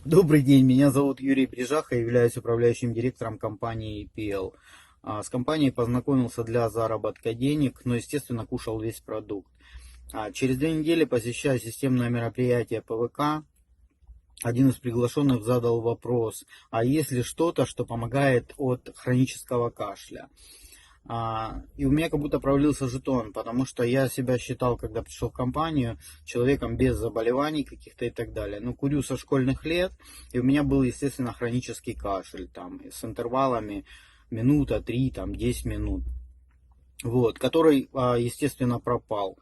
Добрый день, меня зовут Юрий Брижаха, являюсь управляющим директором компании EPL. С компанией познакомился для заработка денег, но, естественно, кушал весь продукт. Через 2 недели, посещая системное мероприятие ПВК, один из приглашенных задал вопрос, а есть ли что-то, что помогает от хронического кашля? И у меня как будто провалился жетон, потому что я себя считал, когда пришел в компанию, человеком без заболеваний каких-то и так далее. Ну, курю со школьных лет, и у меня был, естественно, хронический кашель, там, с интервалами минута, 3, там, 10 минут, вот, который, естественно, пропал.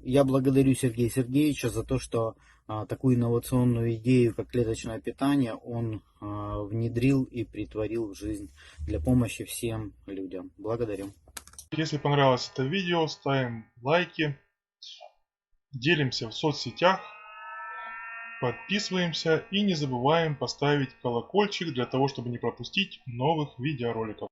Я благодарю Сергея Сергеевича за то, что такую инновационную идею, как клеточное питание, он внедрил и притворил в жизнь для помощи всем людям. Благодарю. Если понравилось это видео, ставим лайки, делимся в соцсетях, подписываемся и не забываем поставить колокольчик для того, чтобы не пропустить новых видеороликов.